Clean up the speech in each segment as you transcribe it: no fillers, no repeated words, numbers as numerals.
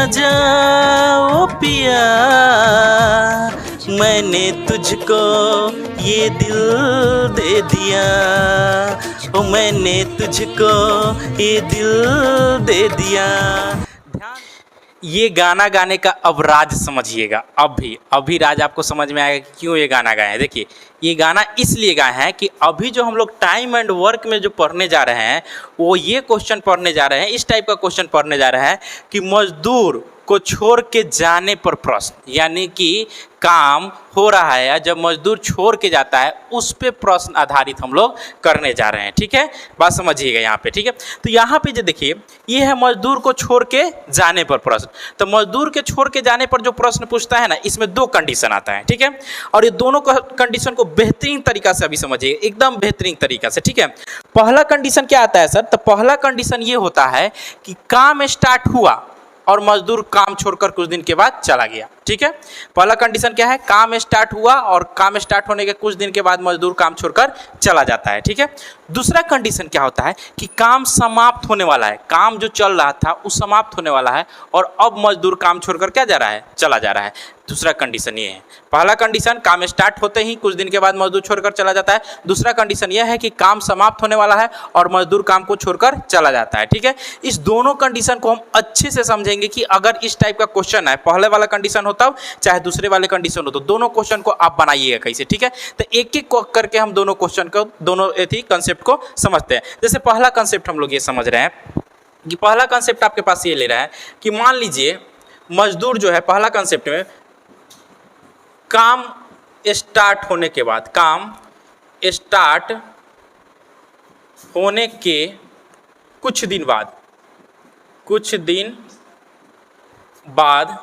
न जा ओ पिया, मैंने तुझको ये दिल दे दिया, ओ मैंने तुझको ये दिल दे दिया। ये गाना गाने का अब राज समझिएगा। अभी राज आपको समझ में आएगा कि क्यों ये गाना गाए हैं। देखिए, ये गाना इसलिए गाए हैं कि अभी जो हम लोग टाइम एंड वर्क में जो पढ़ने जा रहे हैं वो ये क्वेश्चन पढ़ने जा रहे हैं, इस टाइप का क्वेश्चन पढ़ने जा रहे हैं कि मजदूर को छोड़ के जाने पर प्रश्न, यानी कि काम हो रहा है या जब मजदूर छोड़ के जाता है उस पे प्रश्न आधारित हम लोग करने जा रहे हैं। ठीक है, बात समझिएगा यहाँ पे। ठीक है, तो यहाँ पे जो देखिए ये है मजदूर को छोड़ के जाने पर प्रश्न। तो मजदूर के छोड़ के जाने पर जो प्रश्न पूछता है ना, इसमें दो कंडीशन आता है। ठीक है, और ये दोनों कंडीशन को बेहतरीन तरीका से अभी समझिए, एकदम बेहतरीन तरीका से। ठीक है, पहला कंडीशन क्या आता है सर? तो पहला कंडीशन ये होता है कि काम स्टार्ट हुआ और मजदूर काम छोड़कर कुछ दिन के बाद चला गया। ठीक है, पहला कंडीशन क्या है? काम स्टार्ट हुआ और काम स्टार्ट होने के कुछ दिन के बाद मजदूर काम छोड़कर चला जाता है। ठीक है, दूसरा कंडीशन क्या होता है कि काम समाप्त होने वाला है, काम जो चल रहा था वो समाप्त होने वाला है और अब मजदूर काम छोड़कर क्या जा रहा है? चला जा रहा है। दूसरा कंडीशन ये है। पहला कंडीशन काम स्टार्ट होते ही कुछ दिन के बाद मजदूर छोड़कर चला जाता है। दूसरा कंडीशन यह है कि काम समाप्त होने वाला है और मजदूर काम को छोड़कर चला जाता है। ठीक है, इस दोनों कंडीशन को हम अच्छे से समझेंगे कि अगर इस टाइप का क्वेश्चन है, पहले वाला कंडीशन हो तब चाहे दूसरे वाले कंडीशन हो, तो दोनों क्वेश्चन को आप बनाइएगा कैसे। ठीक है, तो एक एक करके हम दोनों क्वेश्चन को, दोनों कंसेप्ट को समझते हैं। जैसे पहला कंसेप्ट हम लोग ये समझ रहे हैं कि पहला कंसेप्ट आपके पास ये ले रहा है कि मान लीजिए मजदूर जो है, पहला कंसेप्ट में काम स्टार्ट होने के बाद, काम स्टार्ट होने के कुछ दिन बाद,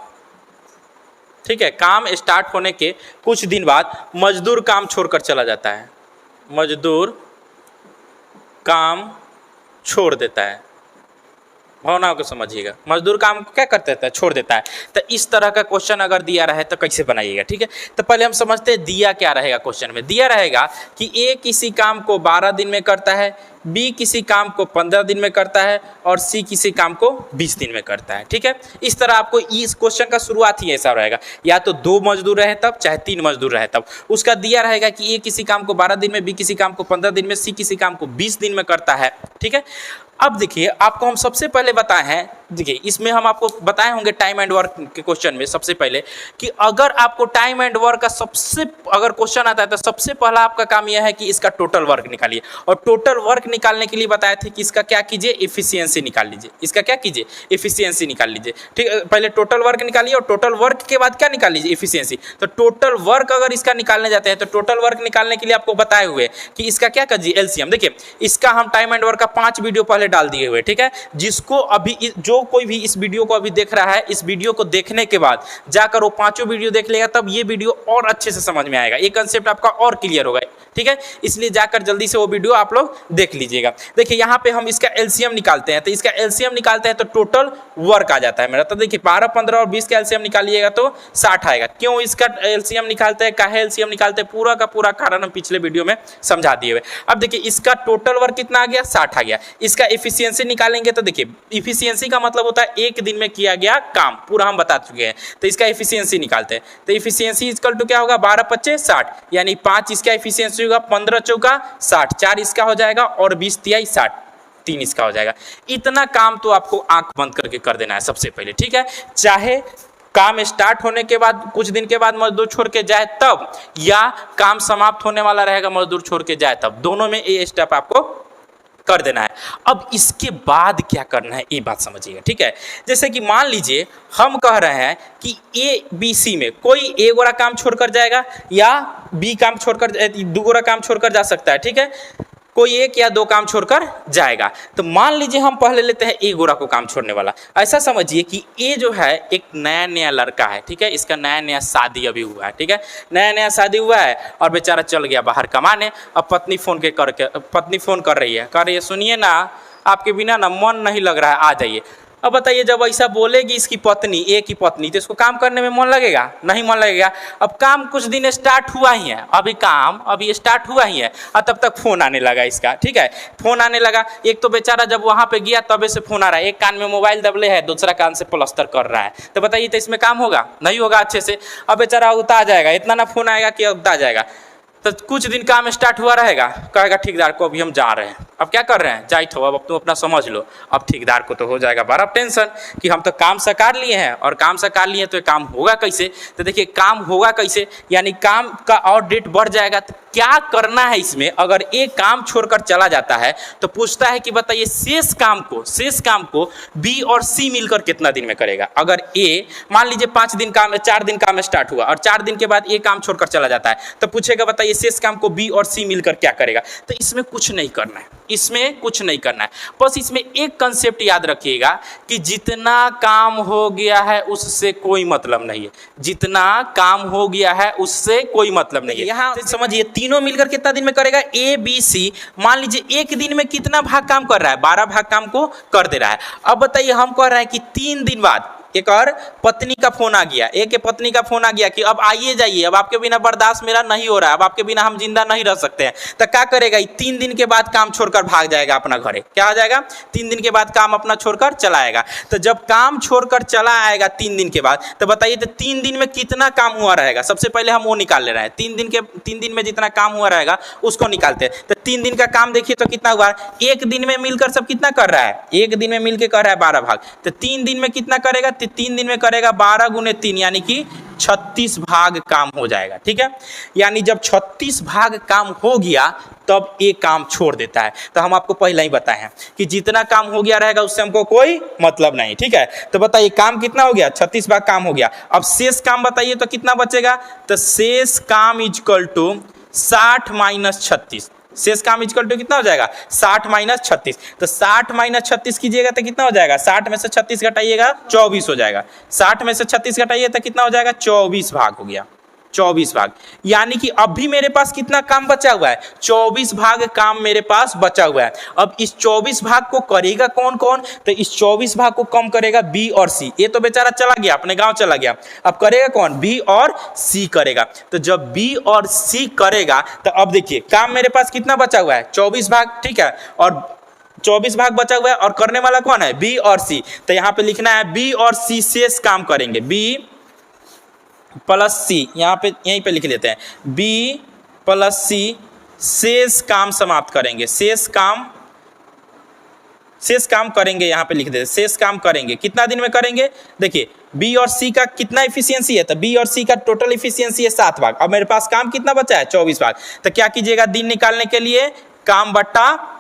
ठीक है, काम स्टार्ट होने के कुछ दिन बाद मजदूर काम छोड़कर चला जाता है, मजदूर काम छोड़ देता है। भावनाओं को समझिएगा, मजदूर काम क्या करता है? छोड़ देता है। तो इस तरह का क्वेश्चन अगर दिया रहे तो कैसे बनाइएगा? ठीक है, तो पहले हम समझते हैं दिया क्या रहेगा। क्वेश्चन में दिया रहेगा कि ए किसी काम को 12 दिन में करता है, बी किसी काम को 15 दिन में करता है और सी किसी काम को 20 दिन में करता है। ठीक है, इस तरह आपको इस क्वेश्चन का शुरुआत ही ऐसा रहेगा, या तो 2 मजदूर रहे तब, चाहे 3 मजदूर रहे तब। उसका दिया रहेगा कि ए किसी काम को 12 दिन में, बी किसी काम को 15 दिन में, सी किसी काम को 20 दिन में करता है। ठीक है, अब देखिए आपको हम सबसे पहले बताए हैं, देखिए इसमें हम आपको बताए होंगे टाइम एंड वर्क के क्वेश्चन में सबसे पहले कि अगर आपको टाइम एंड वर्क का अगर क्वेश्चन आता है तो सबसे पहला आपका काम यह है कि इसका टोटल वर्क निकालिए। और टोटल वर्क निकालने के लिए बताए थे कि इसका क्या कीजिए? एफिशिएंसी निकाल लीजिए। इसका क्या कीजिए? एफिशिएंसी निकाल लीजिए। ठीक है, पहले टोटल वर्क निकालिए और टोटल वर्क के बाद क्या निकाल लीजिए? एफिशिएंसी। तो टोटल वर्क अगर इसका निकालने जाते हैं तो टोटल वर्क निकालने के लिए आपको बताए हुए कि इसका क्या कीजिए? एलसीएम। देखिए इसका हम टाइम एंड वर्क का 5 वीडियो पहले डाल दिए हुए। ठीक है, जिसको अभी जो कोई भी इस वीडियो को अभी देख रहा है, इस वीडियो को देखने के बाद जाकर वो 5 वीडियो देख लेगा, तब ये वीडियो और अच्छे से समझ में आएगा, ये कंसेप्ट आपका और क्लियर होगा। ठीक है, इसलिए जाकर जल्दी से वो वीडियो आप लोग देख लीजिएगा। देखिए यहाँ पे हम इसका एलसीएम निकालते हैं, तो इसका एलसीएम निकालते हैं तो टोटल वर्क आ जाता है मेरा। तो देखिए 12, 15 और 20 का एलसीएम निकालिएगा तो 60 आएगा। क्यों इसका एलसीएम निकालते हैं, काहे एलसीएम निकालते हैं, पूरा का पूरा कारण हम पिछले वीडियो में समझा दिए हुए। अब देखिए इसका टोटल वर्क कितना आ गया? 60 आ गया। इसका एफिशिएंसी निकालेंगे तो देखिए एफिशिएंसी का मतलब होता है एक दिन में किया गया काम, पूरा हम बता चुके हैं। तो इसका एफिशिएंसी निकालते हैं, तो एफिशिएंसी इक्वल टू क्या होगा? 12, 25, 60, यानी 5 इसका एफिशिएंसी होगा, 15 चौका 60, 4 इसका हो जाएगा और 20 तिहाई 60, 3 इसका हो जाएगा। इतना काम तो आपको आंख बंद करके कर देना है सबसे पहले। ठीक है, चाहे काम स्टार्ट होने के बाद कुछ दिन के बाद मजदूर छोड़ के जाए तब, या काम समाप्त होने वाला रहेगा मजदूर छोड़ के जाए तब, दोनों में ये स्टेप आपको कर देना है। अब इसके बाद क्या करना है ये बात समझिएगा। ठीक है, जैसे कि मान लीजिए हम कह रहे हैं कि ए बी सी में कोई ए गोरा काम छोड़कर जाएगा या बी काम छोड़कर, 2 गोरा काम छोड़कर जा सकता है। ठीक है, कोई 1 या 2 काम छोड़कर जाएगा। तो मान लीजिए हम पहले लेते हैं ए गोरा को काम छोड़ने वाला। ऐसा समझिए कि ए जो है एक नया लड़का है। ठीक है, इसका नया शादी अभी हुआ है। ठीक है, नया शादी हुआ है और बेचारा चल गया बाहर कमाने। अब पत्नी फोन कर रही है, कह रही है सुनिए ना, आपके बिना ना मन नहीं लग रहा है, आ जाइए। अब बताइए जब ऐसा बोलेगी इसकी पत्नी, ए की पत्नी, तो इसको काम करने में मन लगेगा? नहीं मन लगेगा। अब काम कुछ दिन स्टार्ट हुआ ही है, अभी स्टार्ट हुआ ही है और तब तक फ़ोन आने लगा इसका, ठीक है, फ़ोन आने लगा। एक तो बेचारा जब वहाँ पे गया तबे से फ़ोन आ रहा है, एक कान में मोबाइल दबले है, दूसरा कान से प्लास्टर कर रहा है, तो बताइए तो इसमें काम होगा? नहीं होगा अच्छे से। अब बेचारा उगता जाएगा, इतना ना फ़ोन आएगा कि उगता जाएगा। तो कुछ दिन काम स्टार्ट हुआ रहेगा, कहेगा ठेकेदार को अभी हम जा रहे हैं। अब क्या कर रहे हैं, जाइत हो, अब तुम अपना समझ लो। अब ठेकेदार को तो हो जाएगा बड़ा टेंशन कि हम तो काम सकार लिए हैं, और काम सकार लिए तो काम होगा कैसे? तो देखिए काम होगा कैसे, यानी काम का और डेट बढ़ जाएगा। तो क्या करना है इसमें, अगर एक काम छोड़कर चला जाता है तो पूछता है कि बताइए शेष काम को बी और सी मिलकर कितना दिन में करेगा। अगर ए मान लीजिए 4 दिन काम स्टार्ट हुआ और 4 दिन के बाद ए काम छोड़कर चला जाता है, तो पूछेगा बताइए शेष काम को बी और सी मिलकर क्या करेगा। तो इसमें कुछ नहीं करना है, बस इसमें एक कंसेप्ट याद रखिएगा कि जितना काम हो गया है उससे कोई मतलब नहीं है, जितना काम हो गया है उससे कोई मतलब नहीं है। यहाँ समझिए तीनों मिलकर कितना दिन में करेगा, ए बी सी। मान लीजिए एक दिन में कितना भाग काम कर रहा है, 12 भाग काम को कर दे रहा है। अब बताइए हम कह रहे हैं कि 3 दिन बाद एक और पत्नी का फोन आ गया, एक पत्नी का फोन आ गया कि अब आइए जाइए, अब आपके बिना बर्दाश्त मेरा नहीं हो रहा है, अब आपके बिना हम जिंदा नहीं रह सकते हैं। तो क्या करेगा, 3 दिन के बाद काम छोड़कर भाग जाएगा अपना घरे। क्या हो जाएगा, 3 दिन के बाद काम अपना छोड़कर चला आएगा। तो जब काम छोड़कर चला आएगा 3 दिन के बाद, तो बताइए तो 3 दिन में कितना काम हुआ रहेगा। सबसे पहले हम वो निकाल ले रहे हैं, 3 दिन में जितना काम हुआ रहेगा उसको निकालते हैं। तो 3 दिन का काम देखिए तो कितना हुआ, एक दिन में मिलकर सब कितना कर रहा है, एक दिन में मिलकर कर रहा है 12 भाग। तो 3 दिन में कितना करेगा, 3 दिन में करेगा 12 गुने 3 यानी कि 36 भाग काम हो जाएगा। ठीक है, यानी जब 36 भाग काम हो गया तब एक काम छोड़ देता है। तो हम आपको पहले ही बताए हैं कि जितना काम हो गया रहेगा उससे हमको कोई मतलब नहीं। ठीक है, तो बताइए काम कितना हो गया, 36 भाग काम हो गया। अब शेष काम बताइए तो कितना बचेगा, तो शेष काम इक्वल टू 60 माइनस 36। शेष काम इक्वल टू कितना हो जाएगा, 60 माइनस 36। तो 60 माइनस 36 कीजिएगा तो कितना हो जाएगा, 60 में से 36 घटाइएगा 24 हो जाएगा। 60 में से 36 घटाइए तो कितना हो जाएगा, 24 भाग हो गया, 24 भाग। यानी कि अभी मेरे पास कितना काम बचा हुआ है, 24 भाग काम मेरे पास बचा हुआ है। अब इस 24 भाग को करेगा कौन कौन, तो इस 24 भाग को कम करेगा बी और सी। ये तो बेचारा चला गया, अपने गांव चला गया, अब करेगा कौन, बी और सी करेगा। तो जब बी और सी करेगा तो अब देखिए काम मेरे पास कितना बचा हुआ है, 24 भाग। ठीक है, और 24 भाग बचा हुआ है और करने वाला कौन है, बी और सी। तो यहाँ पे लिखना है बी और सी शेष काम करेंगे, बी प्लस सी, यहाँ पे यहीं पे लिख लेते हैं, बी प्लस सी शेष काम समाप्त करेंगे, शेष काम करेंगे, यहाँ पे लिख देते शेष काम करेंगे। कितना दिन में करेंगे, देखिए बी और सी का कितना इफिशियंसी है, तो बी और सी का टोटल इफिशियंसी है 7 भाग। अब मेरे पास काम कितना बचा है, 24 भाग। तो क्या कीजिएगा, दिन निकालने के लिए काम बट्टा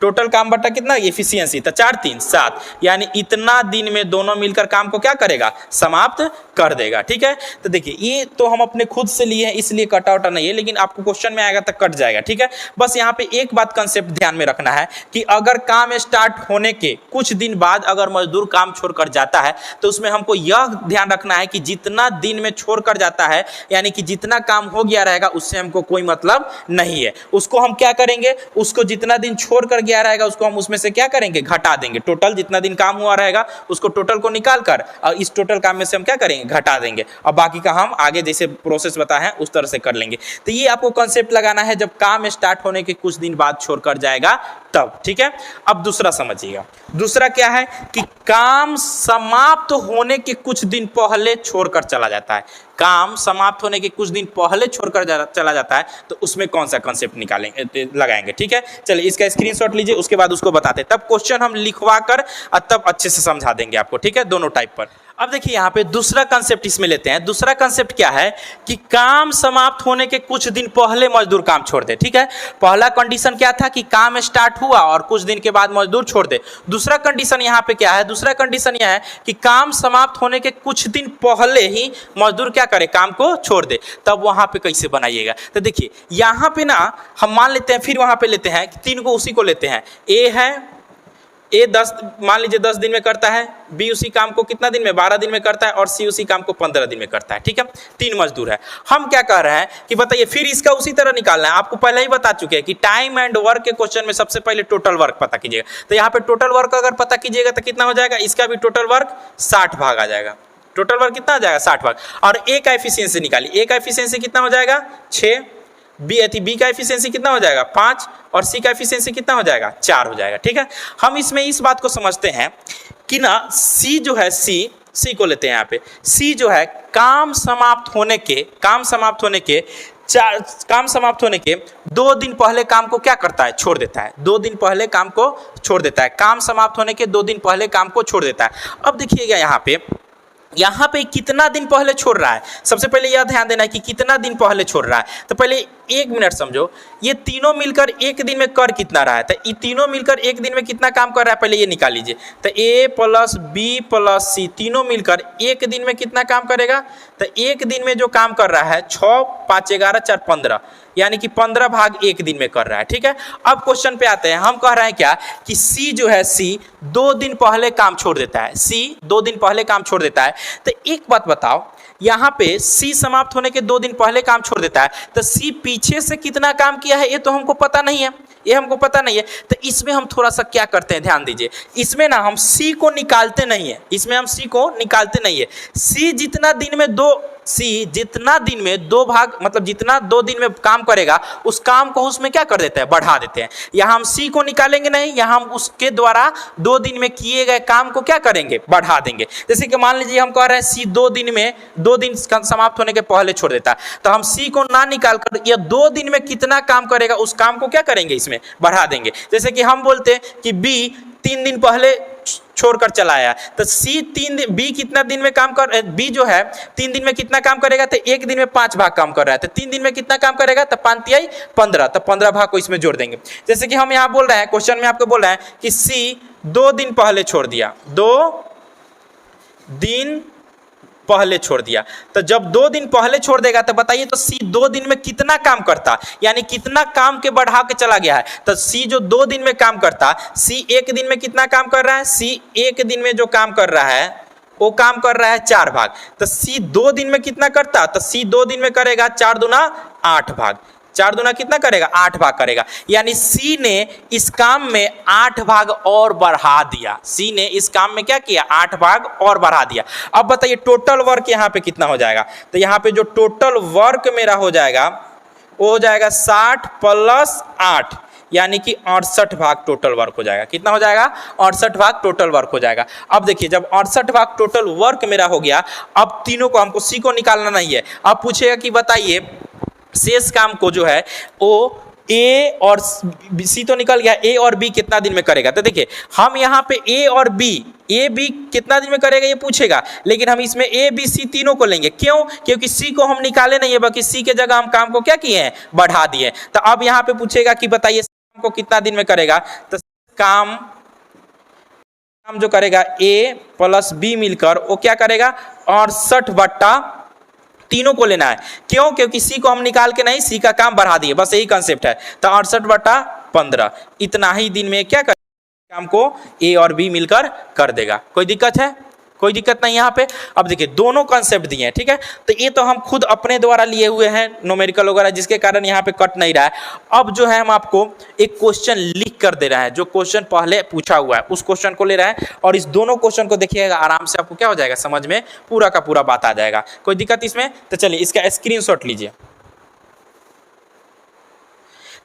टोटल काम बट्टा कितना इफिशियंसी, तो 4 3 7, यानी इतना दिन में दोनों मिलकर काम को क्या करेगा, समाप्त कर देगा। ठीक है, तो देखिए ये तो हम अपने खुद से लिए हैं इसलिए कटा उटा नहीं है, लेकिन आपको क्वेश्चन में आएगा तो कट जाएगा। ठीक है, बस यहाँ पे एक बात कंसेप्ट ध्यान में रखना है कि अगर काम स्टार्ट होने के कुछ दिन बाद अगर मजदूर काम छोड़कर जाता है तो उसमें हमको यह ध्यान रखना है कि जितना दिन में छोड़कर जाता है, यानी कि जितना काम हो गया रहेगा उससे हमको कोई मतलब नहीं है। उसको हम क्या करेंगे, उसको जितना दिन छोड़कर गया रहेगा उसको हम उसमें से क्या करेंगे, घटा देंगे। टोटल जितना दिन काम हुआ रहेगा उसको टोटल को निकाल कर और इस टोटल काम में से हम क्या करेंगे, घटा देंगे। और बाकी का हम आगे जैसे प्रोसेस बताए हैं उस तरह से कर लेंगे। तो ये आपको कॉन्सेप्ट लगाना है जब काम स्टार्ट होने के कुछ दिन बाद छोड़कर जाएगा तब। ठीक है, अब दूसरा समझिएगा। दूसरा क्या है कि काम समाप्त होने के कुछ दिन पहले छोड़कर चला जाता है। काम समाप्त होने के कुछ दिन पहले छोड़कर चला जाता है तो उसमें कौन सा कॉन्सेप्ट निकालेंगे, लगाएंगे। ठीक है, चलिए इसका स्क्रीनशॉट लीजिए, उसके बाद उसको बताते हैं, तब क्वेश्चन हम लिखवा कर तब अच्छे से समझा देंगे आपको। ठीक है, दोनों टाइप पर। अब देखिए यहाँ पे दूसरा कंसेप्ट इसमें लेते हैं। दूसरा कंसेप्ट क्या है कि काम समाप्त होने के कुछ दिन पहले मजदूर काम छोड़ दे। ठीक है, पहला कंडीशन क्या था कि काम स्टार्ट हुआ और कुछ दिन के बाद मजदूर छोड़ दे। दूसरा कंडीशन यहाँ पे क्या है, दूसरा कंडीशन यह है कि काम समाप्त होने के कुछ दिन पहले ही मजदूर क्या करे, काम को छोड़ दे। तब वहां पे कैसे बनाइएगा, तो देखिए यहाँ पे ना हम मान लेते हैं, फिर वहां पे लेते हैं 3 को, उसी को लेते हैं, ए है, ए 10 मान लीजिए 10 दिन में करता है, बी उसी काम को कितना दिन में 12 दिन में करता है और सी उसी काम को 15 दिन में करता है। ठीक है, 3 मजदूर है। हम क्या कह रहे हैं कि बताइए फिर इसका उसी तरह निकालना है। आपको पहले ही बता चुके हैं कि टाइम एंड वर्क के क्वेश्चन में सबसे पहले टोटल वर्क पता कीजिएगा। तो यहाँ पे टोटल वर्क अगर पता कीजिएगा तो कितना हो जाएगा, इसका भी टोटल वर्क 60 भाग आ जाएगा। टोटल वर्क कितना आ जाएगा 60 भाग। और ए का एफिशिएंसी निकालिए, ए का एफिशिएंसी कितना हो जाएगा 6, बी का एफिशिएंसी कितना हो जाएगा 5 और सी का एफिशिएंसी कितना हो जाएगा 4 हो जाएगा। ठीक है, हम इसमें इस बात को समझते हैं कि ना सी जो है सी को लेते हैं यहाँ पे। सी जो है काम समाप्त होने के 2 दिन पहले काम को क्या करता है, छोड़ देता है। 2 दिन पहले काम को छोड़ देता है। काम समाप्त होने के 2 दिन पहले काम को छोड़ देता है। अब देखिएगा यहाँ पे कितना दिन पहले छोड़ रहा है। सबसे पहले यह ध्यान देना है कि कितना दिन पहले छोड़ रहा है। तो पहले 1 मिनट समझो, ये तीनों मिलकर एक दिन में कर कितना रहा है। तो ये तीनों मिलकर एक दिन में कितना काम कर रहा है, पहले ये निकाल लीजिए। तो ए प्लस बी प्लस सी तीनों मिलकर एक दिन में कितना काम करेगा। तो एक दिन में जो काम कर रहा है 6, 5, 11, 4, 15 यानी कि 15 भाग एक दिन में कर रहा है। ठीक है, अब क्वेश्चन पे आते हैं। हम कह रहे हैं क्या कि सी जो है सी 2 दिन पहले काम छोड़ देता है। सी 2 दिन पहले काम छोड़ देता है। तो एक बात बताओ, यहाँ पे सी समाप्त होने के 2 दिन पहले काम छोड़ देता है, तो सी पीछे से कितना काम किया है ये तो हमको पता नहीं है, ये हमको पता नहीं है। तो इसमें हम थोड़ा सा क्या करते हैं, ध्यान दीजिए। इसमें ना हम सी को निकालते नहीं है, सी जितना दिन में 2 भाग मतलब जितना 2 दिन में काम करेगा उस काम को उसमें क्या कर देते हैं, बढ़ा देते हैं। यहाँ हम सी को निकालेंगे नहीं, यहाँ हम उसके द्वारा 2 दिन में किए गए काम को क्या करेंगे, बढ़ा देंगे। जैसे कि मान लीजिए हम कह रहे हैं सी 2 दिन समाप्त होने के पहले छोड़ देता है, तो हम सी को ना निकाल कर यह 2 दिन में कितना काम करेगा उस काम को क्या करेंगे, इसमें बढ़ा देंगे। जैसे कि हम बोलते हैं कि बी 3 दिन पहले छोड़कर चला आया, तो सी 3 दिन, बी कितना दिन में काम कर, बी जो है 3 दिन में कितना काम करेगा, तो एक दिन में 5 भाग काम कर रहा है। तो 3 दिन में कितना काम करेगा, तो 5 तिहाई 15, तो 15 भाग को इसमें जोड़ देंगे। जैसे कि हम यहाँ बोल रहे हैं, क्वेश्चन में आपको बोल रहे हैं कि सी 2 दिन पहले छोड़ दिया, 2 दिन पहले छोड़ दिया। तो जब 2 दिन पहले छोड़ देगा तो बताइए तो सी 2 दिन में कितना काम करता, यानी कितना काम के बढ़ा के चला गया है। तो सी जो 2 दिन में काम करता, सी 1 दिन में कितना काम कर रहा है, सी 1 दिन में जो काम कर रहा है वो काम कर रहा है 4 भाग। तो सी 2 दिन में कितना करता, तो सी 2 दिन में करेगा 4 दूना 8 भाग। 4 दूना कितना करेगा, 8 भाग करेगा। यानी सी ने इस काम में 8 भाग और बढ़ा दिया। सी ने इस काम में क्या किया, 8 भाग और बढ़ा दिया। अब बताइए टोटल वर्क यहाँ पे कितना हो जाएगा। तो यहाँ पे जो टोटल वर्क मेरा हो जाएगा वो हो जाएगा 60 प्लस 8 यानी कि 68 भाग टोटल वर्क हो जाएगा। कितना हो जाएगा, 68 भाग टोटल वर्क हो जाएगा। अब देखिए जब 68 भाग टोटल वर्क मेरा हो गया, अब तीनों को हमको सी को निकालना नहीं है। अब पूछेगा कि बताइए शेष काम को जो है वो ए और सी तो निकल गया, ए और बी कितना दिन में करेगा। तो देखिए हम यहाँ पे ए बी कितना दिन में करेगा ये पूछेगा, लेकिन हम इसमें ए बी सी तीनों को लेंगे। क्यों, क्योंकि सी को हम निकाले नहीं है, बल्कि सी के जगह हम काम को क्या किए हैं, बढ़ा दिए। तो अब यहाँ पे पूछेगा कि बताइए काम को कितना दिन में करेगा। तो काम जो करेगा ए प्लस बी मिलकर वो क्या करेगा 68 बट्टा तीनों को लेना है। क्यों, क्योंकि सी को हम निकाल के नहीं, सी का काम बढ़ा दिए, बस यही कंसेप्ट है। तो 68 बट्टा 15 इतना ही दिन में क्या करेगा, काम को ए और बी मिलकर कर देगा। कोई दिक्कत है, कोई दिक्कत नहीं यहाँ पे। अब देखिए दोनों कंसेप्ट दिए हैं, ठीक है। तो ये तो हम खुद अपने द्वारा लिए हुए हैं न्यूमेरिकल वगैरह, जिसके कारण यहाँ पे कट नहीं रहा है। अब जो है हम आपको एक क्वेश्चन लिख कर दे रहा है, जो क्वेश्चन पहले पूछा हुआ है उस क्वेश्चन को ले रहा है, और इस दोनों क्वेश्चन को देखिएगा आराम से आपको क्या हो जाएगा, समझ में पूरा का पूरा बात आ जाएगा। कोई दिक्कत इसमें, तो चलिए इसका स्क्रीनशॉट लीजिए।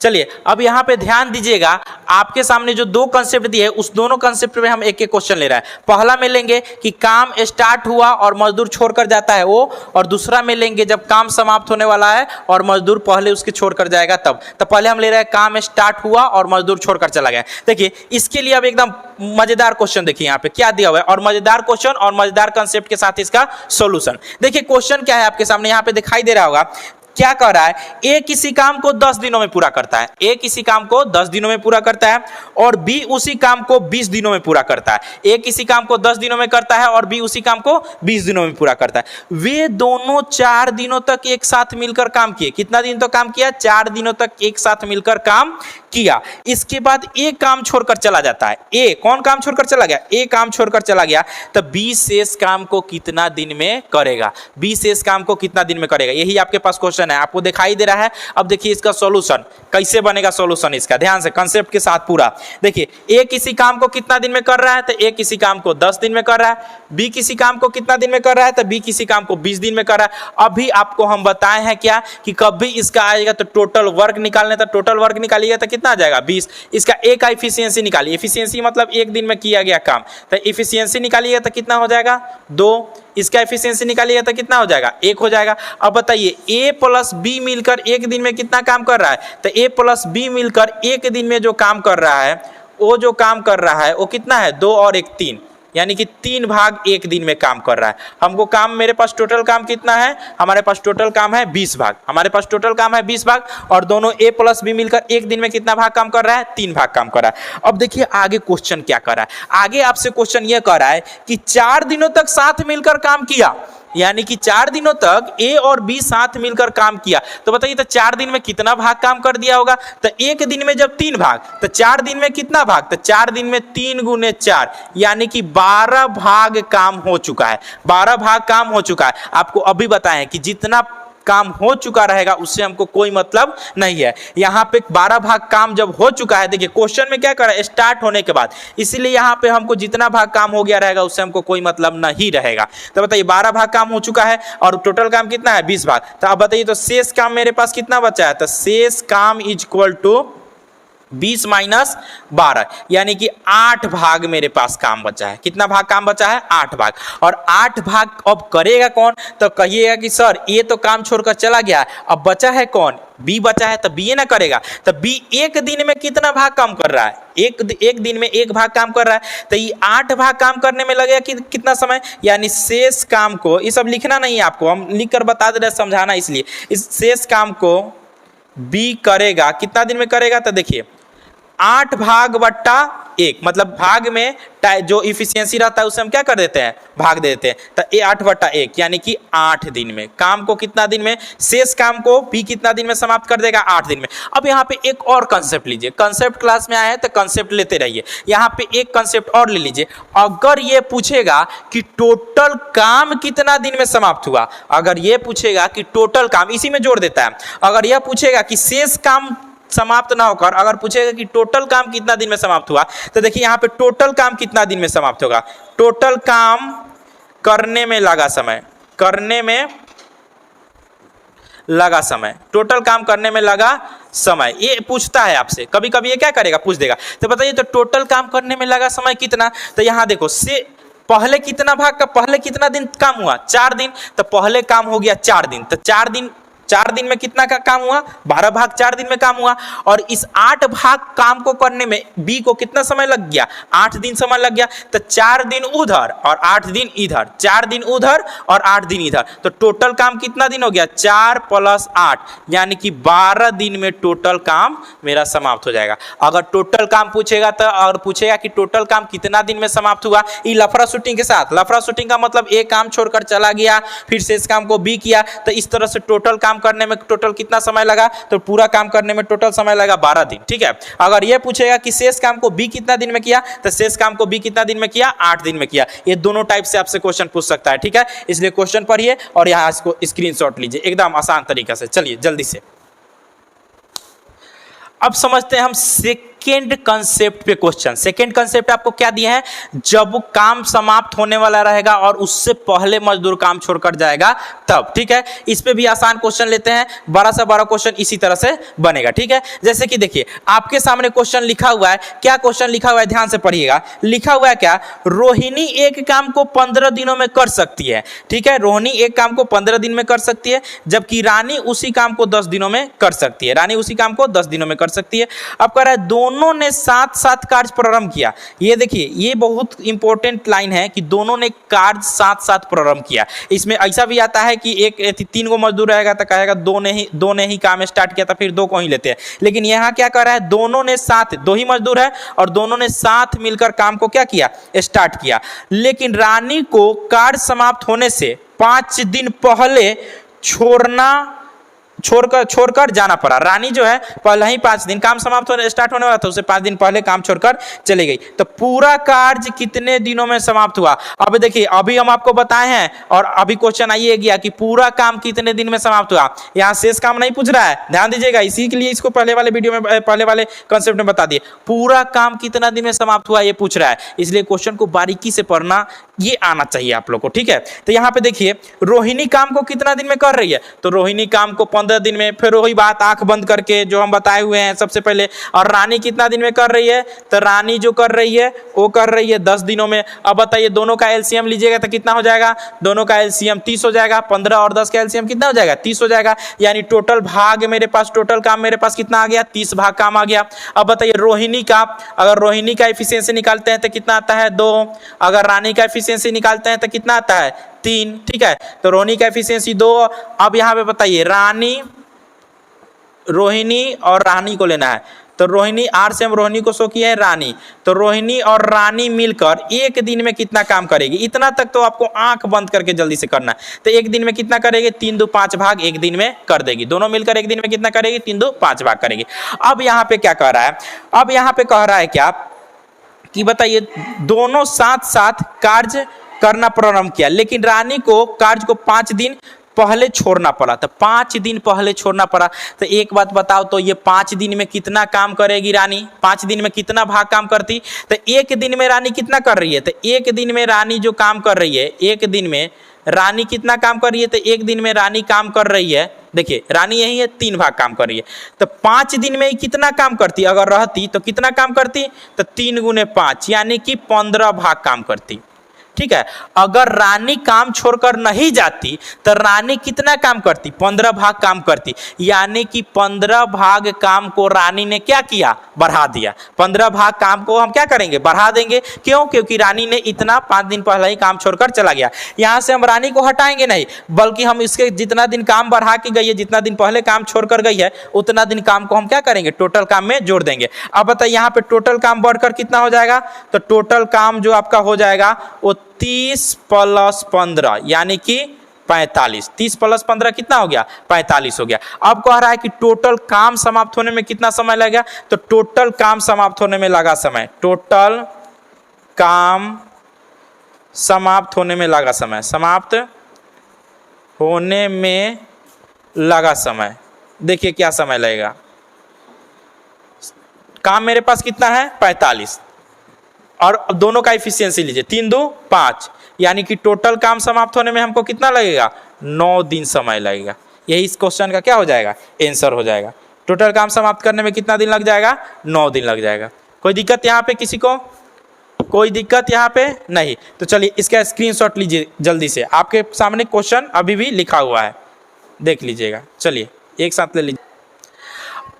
चलिए अब यहाँ पे ध्यान दीजिएगा, आपके सामने जो 2 कंसेप्ट दिए उस दोनों कंसेप्ट में हम एक एक क्वेश्चन ले रहे हैं। पहला में लेंगे कि काम स्टार्ट हुआ और मजदूर छोड़कर जाता है वो, और दूसरा में लेंगे जब काम समाप्त होने वाला है और मजदूर पहले उसके छोड़कर जाएगा तब। तो पहले हम ले रहे हैं काम स्टार्ट हुआ और मजदूर छोड़कर चला गया। देखिए इसके लिए अब एकदम मजेदार क्वेश्चन देखिए यहाँ पे क्या दिया हुआ है, और मजेदार क्वेश्चन और मजेदार कंसेप्ट के साथ इसका सोल्यूशन। देखिए क्वेश्चन क्या है आपके सामने यहाँ पे दिखाई दे रहा होगा क्या कर रहा है, ए किसी काम को 10 दिनों में पूरा करता है, ए किसी काम को 10 दिनों में पूरा करता है और बी उसी काम को 20 दिनों में पूरा करता है। ए किसी काम को 10 दिनों में करता है और बी उसी काम को 20 दिनों में पूरा करता है। वे दोनों 4 दिनों तक एक साथ मिलकर काम किए। कितना दिन तक काम किया, 4 दिनों तक एक साथ मिलकर काम किया। इसके बाद ए काम छोड़कर चला जाता है। ए कौन काम छोड़कर चला गया, ए काम छोड़कर चला गया, तो बी शेष काम को कितना दिन में करेगा, बी शेष काम को कितना दिन में करेगा, यही आपके पास क्वेश्चन है, आपको दिखाई दे रहा है। अब देखिए इसका सॉल्यूशन कैसे बनेगा, सॉल्यूशन इसका ध्यान से कंसेप्ट के साथ पूरा देखिए। ए किसी काम को कितना दिन में कर रहा है, तो ए किसी काम को 10 दिन में कर रहा है। बी किसी काम को कितना दिन में कर रहा है, तो बी किसी काम को 20 दिन में कर रहा है। अभी आपको हम बताए हैं क्या कि कभी इसका आएगा तो टोटल वर्क निकालने, तो टोटल वर्क निकालिएगा तो कितना आ जाएगा 20। इसका ए का इफिशियंसी निकालिए, इफिशियंसी मतलब एक दिन में किया गया काम, तो इफिशियंसी निकालिएगा तो कितना हो जाएगा 2। इसका एफिशिएंसी निकालिएगा तो कितना हो जाएगा 1 हो जाएगा। अब बताइए ए प्लस बी मिलकर एक दिन में कितना काम कर रहा है, तो ए प्लस बी मिलकर एक दिन में जो काम कर रहा है, वो जो काम कर रहा है वो कितना है 2 और 1 3, यानी कि 3 भाग एक दिन में काम कर रहा है। हमको काम, मेरे पास टोटल काम कितना है, हमारे पास टोटल काम है 20 भाग, हमारे पास टोटल काम है 20 भाग और दोनों ए प्लस बी मिलकर एक दिन में कितना भाग काम कर रहा है, 3 भाग काम कर रहा है। अब देखिए आगे क्वेश्चन क्या कर रहा है, आगे आपसे क्वेश्चन ये कर रहा है कि 4 दिनों तक साथ मिलकर काम किया, यानी कि 4 दिनों तक ए और बी साथ मिलकर काम किया। तो बताइए तो 4 दिन में कितना भाग काम कर दिया होगा, तो एक दिन में जब 3 भाग, तो 4 दिन में कितना भाग, तो 4 दिन में 3 गुने 4, यानी कि 12 भाग काम हो चुका है, 12 भाग काम हो चुका है। आपको अभी बताएं कि जितना काम हो चुका रहेगा उससे हमको कोई मतलब नहीं है। यहाँ पे 12 भाग काम जब हो चुका है, देखिए क्वेश्चन में क्या कर रहा है, स्टार्ट होने के बाद, इसीलिए यहाँ पे हमको जितना भाग काम हो गया रहेगा उससे हमको कोई मतलब नहीं रहेगा। तो बताइए 12 भाग काम हो चुका है और टोटल काम कितना है 20 भाग। तो अब बताइए तो शेष काम मेरे पास कितना बचा है, तो शेष काम इज इक्वल टू 20 माइनस 12, यानी कि 8 भाग मेरे पास काम बचा है। कितना भाग काम बचा है, 8 भाग। और 8 भाग अब करेगा कौन, तो कहिएगा कि सर ये तो काम छोड़कर चला गया, अब बचा है कौन, बी बचा है, तो बी ना करेगा। तो बी एक दिन में कितना भाग काम कर रहा है, एक दिन में 1 भाग काम कर रहा है, तो ये 8 भाग काम करने में लगेगा कि कितना समय, यानी शेष काम को, ये सब लिखना नहीं है आपको, हम लिख कर बता दे रहे समझाना, इसलिए इस शेष काम को बी करेगा कितना दिन में करेगा, तो देखिए 8 भाग बट्टा 1, मतलब भाग में जो इफिशियंसी रहता है उसे हम क्या कर देते हैं, भाग दे देते हैं। तो ये 8 बट्टा 1 यानी कि 8 दिन में काम को कितना दिन में, शेष काम को बी कितना दिन में समाप्त कर देगा, 8 दिन में। अब यहाँ पे एक और कंसेप्ट लीजिए, कंसेप्ट क्लास में आए हैं तो कंसेप्ट लेते रहिए। यहाँ पे एक कंसेप्ट और ले लीजिए, अगर ये पूछेगा कि टोटल काम कितना दिन में समाप्त हुआ, अगर ये पूछेगा कि टोटल काम, इसी में जोड़ देता है, अगर यह पूछेगा कि शेष काम समाप्त ना होकर अगर पूछेगा कि टोटल काम कितना दिन में समाप्त हुआ, तो देखिए यहाँ पे टोटल काम कितना दिन में समाप्त होगा, टोटल काम करने में लगा समय, करने में लगा समय, टोटल काम करने में लगा समय, ये पूछता है आपसे, कभी कभी ये क्या करेगा, पूछ देगा। तो बताइए तो टोटल काम करने में लगा समय कितना, तो यहाँ देखो से पहले कितना भाग का, पहले कितना दिन काम हुआ, 4 दिन, तो पहले काम हो गया 4 दिन, तो 4 दिन में कितना का काम हुआ, 12 भाग 4 दिन में काम हुआ। और इस 8 भाग काम को करने में बी को कितना समय लग गया, 8 दिन समय लग गया। तो 4 दिन उधर और 8 दिन इधर, 4 दिन उधर और 8 दिन इधर, तो टोटल काम कितना दिन हो गया, 4 + 8, यानी कि 12 दिन में टोटल काम मेरा समाप्त हो जाएगा। अगर टोटल काम पूछेगा तो, और पूछेगा कि टोटल काम कितना दिन में समाप्त हुआ, ये लफड़ा शूटिंग के साथ, लफड़ा शूटिंग का मतलब एक काम छोड़कर चला गया फिर शेष काम को बी किया, तो इस तरह से टोटल काम करने में टोटल कितना समय लगा, तो पूरा काम करने में टोटल समय लगा 12 दिन, ठीक है। अगर यह पूछेगा कि शेष काम को बी कितना दिन में किया, तो शेष काम को बी कितना दिन में किया, 8 दिन में किया। ये दोनों टाइप से आपसे क्वेश्चन पूछ सकता है, ठीक है। इसलिए क्वेश्चन पढ़िए और यहाँ इसको स्क्रीनशॉट लीजिए एकदम आसान तरीका से। चलिए जल्दी से अब समझते हैं हम सेकेंड कंसेप्ट पे क्वेश्चन। सेकेंड कंसेप्ट आपको क्या दिया है, जब काम समाप्त होने वाला रहेगा और उससे पहले मजदूर काम छोड़कर जाएगा तब, ठीक है। इस पे भी आसान क्वेश्चन लेते हैं, 12 से 12 क्वेश्चन इसी तरह से बनेगा, ठीक है। जैसे कि देखिए आपके सामने क्वेश्चन लिखा हुआ है, क्या क्वेश्चन लिखा हुआ है ध्यान से पढ़िएगा। लिखा हुआ है क्या, रोहिणी एक काम को 15 दिनों में कर सकती है, ठीक है। रोहिणी एक काम को 15 दिन में कर सकती है, जबकि रानी उसी काम को 10 दिनों में कर सकती है, रानी उसी काम को 10 दिनों में कर सकती है। अब कह रहा है दोनों दोनों ने साथ साथ कार्य प्रारंभ किया। ये देखिए, ये बहुत इंपॉर्टेंट लाइन है कि दोनों ने कार्य साथ साथ प्रारंभ किया। इसमें ऐसा भी आता है कि एक 3 गो मजदूर रहेगा तो कहेगा दो ने ही काम स्टार्ट किया था, फिर 2 को ही लेते हैं। लेकिन यहाँ क्या कर रहा है, दोनों ने साथ, 2 ही मजदूर है और दोनों ने साथ मिलकर काम को क्या किया, स्टार्ट किया। लेकिन रानी को कार्य समाप्त होने से 5 दिन पहले छोड़कर जाना पड़ा। रानी जो है पहले ही 5 दिन, काम समाप्त होने स्टार्ट होने वाला था, उसे 5 दिन पहले काम छोड़कर चली गई। तो पूरा कार्य कितने दिनों में समाप्त हुआ? अब देखिए, अभी हम आपको बताए हैं और अभी क्वेश्चन आइए गया कि पूरा काम कितने दिन में समाप्त हुआ। यहाँ शेष काम नहीं पूछ रहा है, ध्यान दीजिएगा, इसी के लिए इसको पहले वाले वीडियो में, पहले वाले कंसेप्ट में बता दिए। पूरा काम कितना दिन में समाप्त हुआ ये पूछ रहा है, इसलिए क्वेश्चन को बारीकी से पढ़ना, ये आना चाहिए आप लोग को, ठीक है। तो यहाँ पे देखिए, रोहिणी काम को कितना दिन में कर रही है, तो रोहिणी काम को 15 दिन में, फिर वही बात आंख बंद करके जो हम बताए हुए हैं सबसे पहले। और रानी कितना दिन में कर रही है, तो रानी जो कर रही है वो कर रही है 10 दिनों में। अब बताइए, दोनों का एलसीएम लीजिएगा तो कितना हो जाएगा, दोनों का एलसीएम 30 हो जाएगा। 15 और 10 का एलसीएम कितना हो जाएगा, 30 हो जाएगा। यानी टोटल भाग मेरे पास, टोटल काम मेरे पास कितना आ गया, 30 भाग काम आ गया। अब बताइए, रोहिणी का, अगर रोहिणी का एफिशिएंसी निकालते हैं तो कितना आता है, 2। अगर रानी का एफिशिएंसी निकालते हैं तो कितना आता है, 3, ठीक है। तो रोहिणी का एफिशिएंसी 2। अब यहाँ पे बताइए, रोहिणी और रानी को लेना है, तो रोहिणी, आर से हम रोहिणी को शो किए हैं रानी, तो रोहिणी और रानी मिलकर एक दिन में कितना काम करेगी, इतना तक तो आपको आंख बंद करके जल्दी से करना है। तो एक दिन में कितना करेगी, 3 2 5 भाग एक दिन में कर देगी। दोनों मिलकर एक दिन में कितना करेगी, 3 2 5 भाग करेगी। अब यहाँ पे क्या कह रहा है, अब यहाँ पे कह रहा है क्या कि बताइए, दोनों साथ साथ कार्य करना प्रारंभ किया, लेकिन रानी को कार्य को 5 दिन पहले छोड़ना पड़ा। तो 5 दिन पहले छोड़ना पड़ा। तो एक बात बताओ, तो ये 5 दिन में कितना काम करेगी रानी, 5 दिन में कितना भाग काम करती, तो एक दिन में रानी कितना कर रही है, तो एक दिन में रानी जो काम कर रही है, एक दिन में रानी कितना काम कर रही है, तो एक दिन में रानी काम कर रही है, देखिए रानी यही है, 3 भाग काम कर रही है। तो 5 दिन में कितना काम करती, अगर रहती तो कितना काम करती, तो 3 गुने 5 यानी कि 15 भाग काम करती, ठीक है। अगर रानी काम छोड़कर नहीं जाती तो रानी कितना काम करती, 15 भाग काम करती, यानी कि 15 भाग काम को रानी ने क्या किया, बढ़ा दिया। 15 भाग काम को हम क्या करेंगे, बढ़ा देंगे। क्यों, क्योंकि रानी ने इतना 5 दिन पहले ही काम छोड़कर चला गया। यहाँ से हम रानी को हटाएंगे नहीं, बल्कि हम इसके जितना दिन काम बढ़ा के गई है, जितना दिन पहले काम छोड़कर गई है, उतना दिन काम को हम क्या करेंगे, टोटल काम में जोड़ देंगे। अब बताइए, यहाँ पे टोटल काम बढ़कर कितना हो जाएगा, तो टोटल काम जो आपका हो जाएगा वो 30 + 15 यानी कि 45। 30 + 15 कितना हो गया, 45 हो गया। अब कह रहा है कि टोटल काम समाप्त होने में कितना समय लगेगा, तो टोटल काम समाप्त होने में लगा समय, टोटल काम समाप्त होने में लगा समय, समाप्त होने में लगा समय। देखिए क्या समय लगेगा, काम मेरे पास कितना है, 45, और दोनों का एफिशिएंसी लीजिए, 3 2 5, यानी कि टोटल काम समाप्त होने में हमको कितना लगेगा, 9 दिन समय लगेगा। यही इस क्वेश्चन का क्या हो जाएगा, आंसर हो जाएगा। टोटल काम समाप्त करने में कितना दिन लग जाएगा, 9 दिन लग जाएगा। कोई दिक्कत यहाँ पे किसी को, कोई दिक्कत यहाँ पे नहीं? तो चलिए इसका स्क्रीनशॉट लीजिए जल्दी से, आपके सामने क्वेश्चन अभी भी लिखा हुआ है, देख लीजिएगा। चलिए एक साथ ले लीजिए।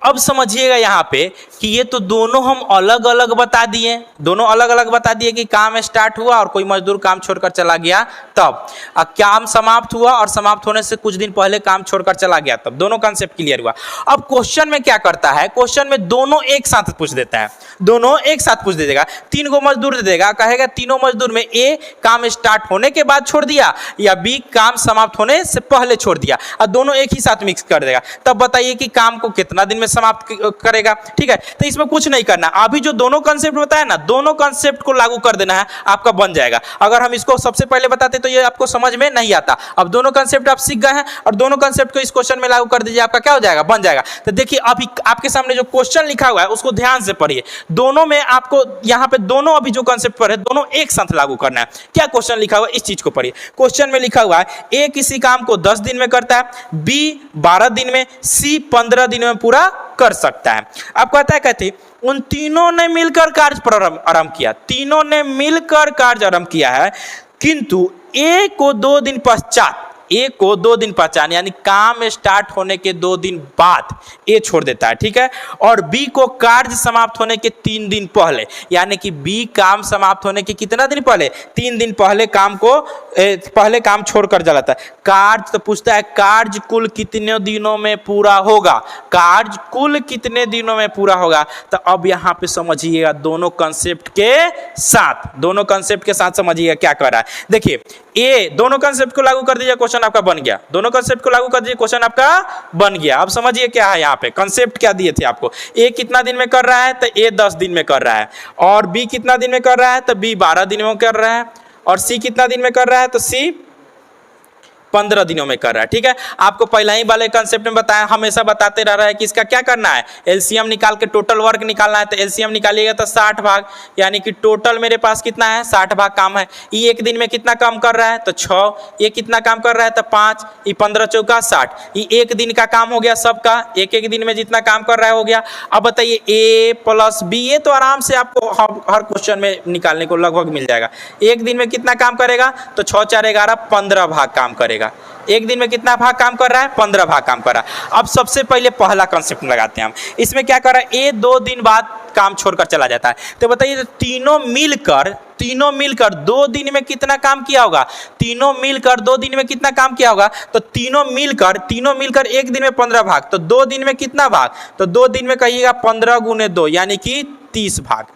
अब समझिएगा यहाँ पे कि ये तो दोनों हम अलग अलग बता दिए, दोनों अलग अलग बता दिए कि काम स्टार्ट हुआ और कोई मजदूर काम छोड़कर चला गया तब, काम समाप्त हुआ और समाप्त होने से कुछ दिन पहले काम छोड़कर चला गया तब, दोनों कॉन्सेप्ट क्लियर हुआ। अब क्वेश्चन में क्या करता है, क्वेश्चन में दोनों एक साथ पूछ देता है, दोनों एक साथ पूछ देगा। 3 गो मजदूर दे देगा, कहेगा तीनों मजदूर में ए काम स्टार्ट होने के बाद छोड़ दिया या बी काम समाप्त होने से पहले छोड़ दिया, और दोनों एक ही साथ मिक्स कर देगा। तब बताइए कि काम को कितना दिन में समाप्त करेगा, ठीक है। तो इसमें कुछ नहीं करना, अभी जो दोनों कॉन्सेप्ट बताया ना, दोनों कॉन्सेप्ट को लागू कर देना है, आपका बन जाएगा। अगर हम इसको सबसे पहले बताते तो ये आपको समझ में नहीं आता। अब दोनों कॉन्सेप्ट आप सीख गए हैं और दोनों कॉन्सेप्ट को इस क्वेश्चन में लागू कर दीजिए, आपका क्या हो जाएगा, बन जाएगा। तो देखिए अभी आपके सामने जो क्वेश्चन लिखा हुआ है उसको ध्यान से पढ़िए, दोनों में आपको यहाँ पे दोनों अभी जो कॉन्सेप्ट पर है दोनों एक साथ लागू करना है। क्या क्वेश्चन लिखा हुआ है इस चीज को पढ़िए। क्वेश्चन में लिखा हुआ है ए किसी काम को 10 दिन में करता है, बी 12 दिन में, सी 15 दिन में पूरा कर सकता है। अब कहता है, कहते उन तीनों ने मिलकर कार्य आरंभ किया, तीनों ने मिलकर कार्य आरंभ किया है, किंतु ए को 2 दिन पश्चात ए को 2 दिन पहचान यानी काम स्टार्ट होने के 2 दिन बाद ए छोड़ देता है, ठीक है। और बी को कार्य समाप्त होने के 3 दिन पहले, यानी कि बी काम समाप्त होने के कितना दिन पहले, 3 दिन पहले पहले काम छोड़कर जाता है। कार्य तो पूछता है कार्य कुल कितने दिनों में पूरा होगा, कार्य कुल कितने दिनों में पूरा होगा। तो अब यहाँ पे समझिएगा दोनों कंसेप्ट के साथ समझिएगा क्या कर रहा है। देखिए ए दोनों कंसेप्ट को लागू कर दीजिए, क्वेश्चन आपका बन गया। दोनों कंसेप्ट को लागू कर दीजिए, क्वेश्चन आपका बन गया। अब समझिए क्या है, यहाँ पे कंसेप्ट क्या दिए थे आपको। ए कितना दिन में कर रहा है, तो ए 10 दिन में कर रहा है। और बी कितना दिन में कर रहा है, तो बी 12 दिन में कर रहा है। और सी कितना दिन में कर रहा है, तो सी 15 दिनों में कर रहा है, ठीक है। आपको पहले ही वाले कंसेप्ट में बताया, हमेशा बताते रह रहा है कि इसका क्या करना है, एलसीएम निकाल के टोटल वर्क निकालना है। तो एलसीएम निकालिएगा तो 60 भाग, यानी कि टोटल मेरे पास कितना है, 60 भाग काम है। ये एक दिन में कितना काम कर रहा है, तो 6। ये कितना काम कर रहा है, तो 5। ये 15 चौका 60। ये एक दिन का काम हो गया सबका, एक दिन में जितना काम कर रहा है हो गया। अब बताइए ए प्लस बी, ये तो आराम से आपको हर क्वेश्चन में निकालने को लगभग मिल जाएगा। एक दिन में कितना काम करेगा, तो 6 4 11 15 भाग काम करेगा। एक दिन में कितना भाग काम कर रहा है, 15 भाग काम कर रहा है। अब सबसे पहले पहला कंसेप्ट लगाते हैं हम। इसमें क्या कर रहा है, ए 2 दिन बाद काम छोड़कर चला जाता है। तो बताइए तीनों मिलकर 2 दिन में कितना काम किया होगा, तीनों मिलकर 2 दिन में कितना काम किया होगा। तो तीनों मिलकर एक दिन में 15 भाग, तो 2 दिन में कितना भाग, तो 2 दिन में कहिएगा 15 गुने 2 यानी कि 30 भाग।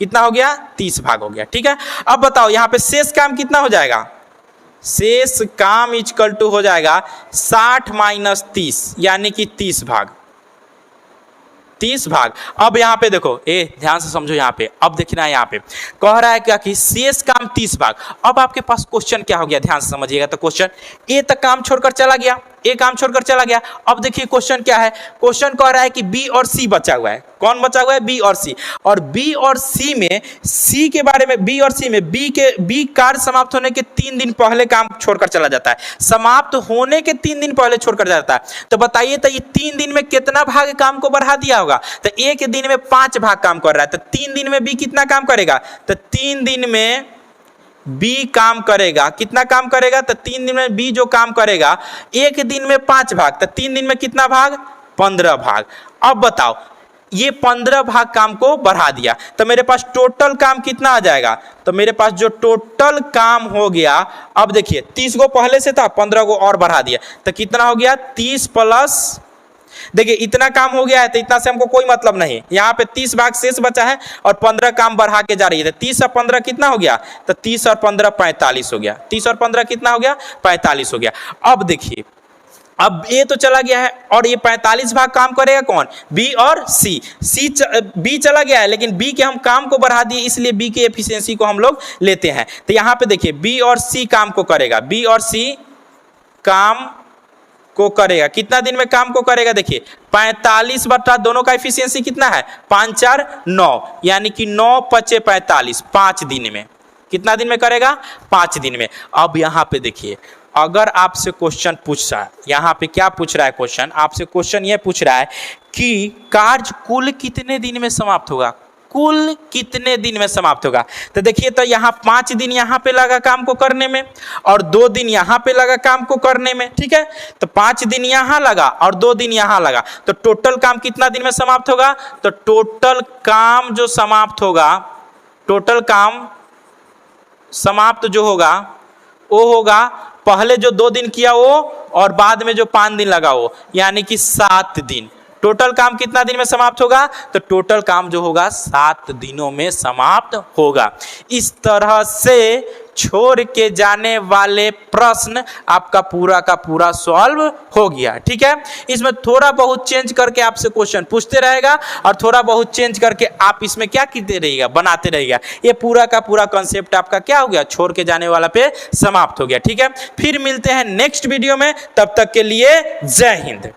कितना हो गया, 30 भाग हो गया, ठीक है। अब बताओ यहाँ पे शेष काम कितना हो जाएगा, शेष काम इक्वल टू हो जाएगा 60 माइनस 30 यानी कि 30 भाग। अब यहाँ पे देखो, ध्यान से समझो यहाँ पे। अब देखना है यहाँ पे कह रहा है क्या कि शेष काम 30 भाग। अब आपके पास क्वेश्चन क्या हो गया, ध्यान से समझिएगा। तो क्वेश्चन ए तक काम छोड़कर चला गया, अब देखिए क्वेश्चन क्या है। क्वेश्चन कह रहा है कि बी और सी बचा हुआ है। कौन बचा हुआ है, बी और सी। और बी और सी में बी कार्य समाप्त होने के 3 दिन पहले काम छोड़कर चला जाता है, समाप्त होने के 3 दिन पहले छोड़कर जाता है। तो बताइए तो ये 3 दिन में कितना भाग काम को बढ़ा दिया होगा, तो एक दिन में 5 भाग काम कर रहा है। तो 3 दिन में बी कितना काम करेगा, तो 3 दिन में बी काम करेगा, कितना काम करेगा, तो 3 दिन में बी जो काम करेगा, एक दिन में 5 भाग, तो 3 दिन में कितना भाग, 15 भाग। अब बताओ ये 15 भाग काम को बढ़ा दिया, तो मेरे पास टोटल काम कितना आ जाएगा, तो मेरे पास जो टोटल काम हो गया, अब देखिए 30 को पहले से था, 15 को और बढ़ा दिया, तो कितना हो गया 30 प्लस, देखिए इतना काम हो गया है तो इतना से हमको कोई मतलब नहीं। यहाँ पे 30 भाग शेष बचा है और 15 काम बढ़ा के जा रही है। तो 30 और 15 कितना हो गया, तो 30 और 15 45 हो गया। 30 और 15 कितना हो गया, 45 हो गया। अब देखिए अब ए तो चला गया है और ये 45 भाग काम करेगा कौन, बी और सी। बी चला गया है लेकिन बी के हम काम को बढ़ा दिए, इसलिए बी के एफिशिएंसी को हम लोग लेते हैं। तो यहाँ पे देखिए बी और सी काम को करेगा, बी और सी काम को करेगा, कितना दिन में काम को करेगा, देखिए 45 बटा दोनों का एफिशिएंसी कितना है, 5 4 9 यानी कि 9 5 45, 5 दिन में। कितना दिन में करेगा, 5 दिन में। अब यहाँ पे देखिए अगर आपसे क्वेश्चन पूछ रहा है, यहाँ पे क्या पूछ रहा है क्वेश्चन, आपसे क्वेश्चन ये पूछ रहा है कि कार्य कुल कितने दिन में समाप्त होगा, कुल कितने दिन में समाप्त होगा। तो देखिए तो यहाँ 5 दिन यहाँ पे लगा काम को करने में और 2 दिन यहाँ पे लगा काम को करने में, ठीक है। तो 5 दिन यहाँ लगा और 2 दिन यहाँ लगा, तो टोटल काम कितना दिन में समाप्त होगा, तो टोटल काम जो समाप्त होगा, टोटल काम समाप्त जो होगा वो होगा पहले जो 2 दिन किया वो और बाद में जो 5 दिन लगा वो, यानी कि 7 दिन। टोटल काम कितना दिन में समाप्त होगा, तो टोटल काम जो होगा 7 दिनों में समाप्त होगा। इस तरह से छोड़ के जाने वाले प्रश्न आपका पूरा का पूरा सॉल्व हो गया, ठीक है। इसमें थोड़ा बहुत चेंज करके आपसे क्वेश्चन पूछते रहेगा और थोड़ा बहुत चेंज करके आप इसमें क्या करते रहिएगा, बनाते रहिएगा। ये पूरा का पूरा कॉन्सेप्ट आपका क्या हो गया, छोड़ के जाने वाला पे समाप्त हो गया, ठीक है। फिर मिलते हैं नेक्स्ट वीडियो में, तब तक के लिए जय हिंद।